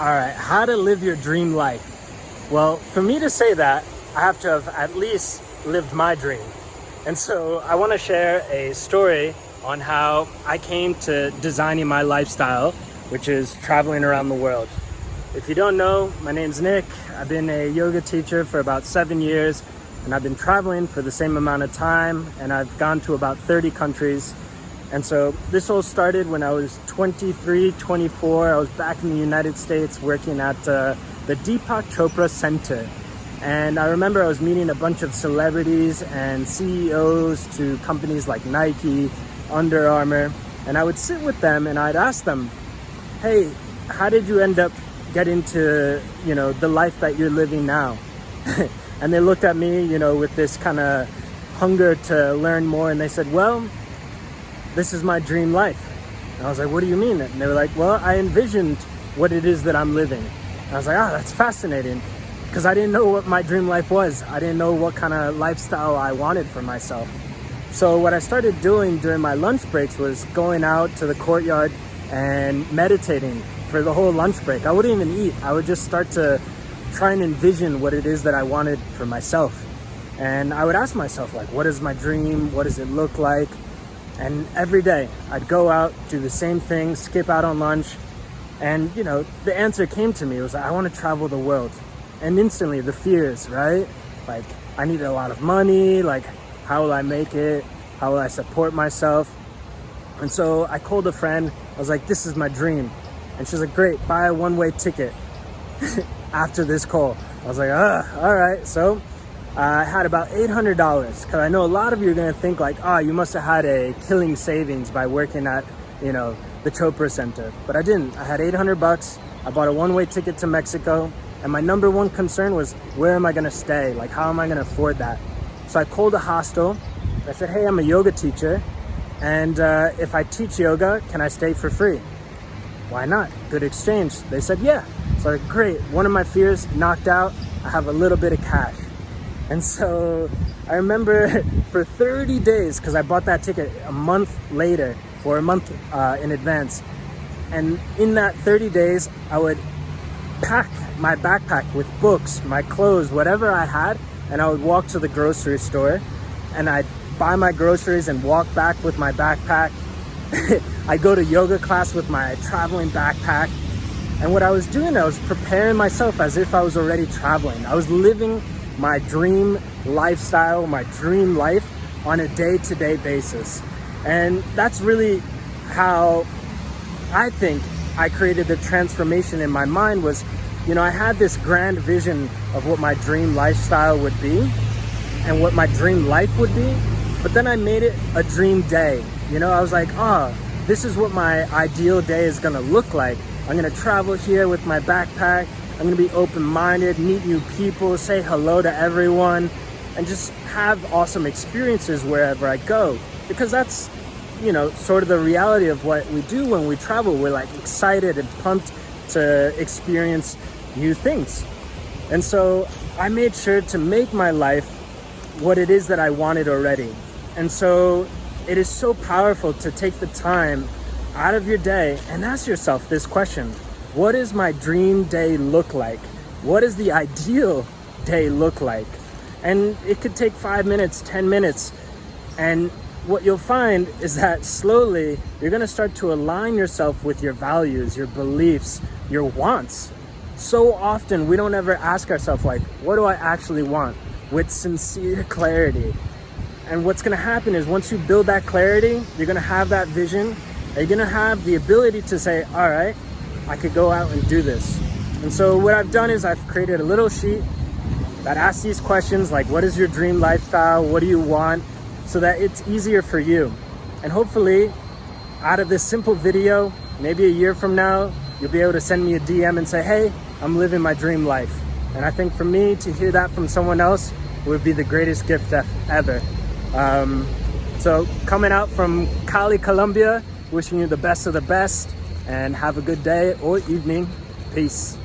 All right, how to live your dream life. Well, for me to say that, I have to have at least lived my dream. And so I want to share a story on how I came to designing my lifestyle, which is traveling around the world. If you don't know, my name's Nick. I've been a yoga teacher for about 7 years, and I've been traveling for the same amount of time, and I've gone to about 30 countries. And so this all started when I was 23, 24. I was back in the United States working at the Deepak Chopra Center. And I remember I was meeting a bunch of celebrities and CEOs to companies like Nike, Under Armour. And I would sit with them and I'd ask them, hey, how did you end up getting to, the life that you're living now? And they looked at me, with this kind of hunger to learn more. And they said, well, this is my dream life. And I was like, what do you mean? And they were like, well, I envisioned what it is that I'm living. And I was like, that's fascinating. Because I didn't know what my dream life was. I didn't know what kind of lifestyle I wanted for myself. So what I started doing during my lunch breaks was going out to the courtyard and meditating for the whole lunch break. I wouldn't even eat. I would just start to try and envision what it is that I wanted for myself. And I would ask myself, what is my dream? What does it look like? And every day I'd go out, do the same thing, skip out on lunch. And, the answer came to me. It was, I want to travel the world. And instantly the fears, right? I need a lot of money. How will I make it? How will I support myself? And so I called a friend. I was like, this is my dream. And she's like, great, buy a one-way ticket after this call. I was like, all right. So I had about $800 because I know a lot of you are going to think you must have had a killing savings by working at, the Chopra Center. But I didn't. I had $800. I bought a one-way ticket to Mexico. And my number one concern was, where am I going to stay? How am I going to afford that? So I called a hostel. I said, hey, I'm a yoga teacher. And if I teach yoga, can I stay for free? Why not? Good exchange. They said, yeah. So I was like, great. One of my fears knocked out. I have a little bit of cash. And so I remember for 30 days, because I bought that ticket a month later, for a month in advance. And in that 30 days, I would pack my backpack with books, my clothes, whatever I had, and I would walk to the grocery store and I'd buy my groceries and walk back with my backpack. I'd go to yoga class with my traveling backpack. And what I was doing, I was preparing myself as if I was already traveling. I was living my dream lifestyle, my dream life on a day-to-day basis. And that's really how I think I created the transformation in my mind was, I had this grand vision of what my dream lifestyle would be and what my dream life would be. But then I made it a dream day. I was like, this is what my ideal day is going to look like. I'm going to travel here with my backpack. I'm going to be open-minded, meet new people, say hello to everyone, and just have awesome experiences wherever I go. Because that's, sort of the reality of what we do when we travel. We're excited and pumped to experience new things. And so I made sure to make my life what it is that I wanted already. And so it is so powerful to take the time out of your day and ask yourself this question. What does my dream day look like? What does the ideal day look like? And it could take 5 minutes, 10 minutes. And what you'll find is that slowly you're going to start to align yourself with your values, your beliefs, your wants. So often we don't ever ask ourselves what do I actually want with sincere clarity? And what's going to happen is once you build that clarity, you're going to have that vision, and you're going to have the ability to say, all right, I could go out and do this. And so what I've done is I've created a little sheet that asks these questions what is your dream lifestyle? What do you want? So that it's easier for you. And hopefully out of this simple video, maybe a year from now, you'll be able to send me a DM and say, hey, I'm living my dream life. And I think for me to hear that from someone else would be the greatest gift ever. So coming out from Cali, Colombia, wishing you the best of the best and have a good day or evening. Peace.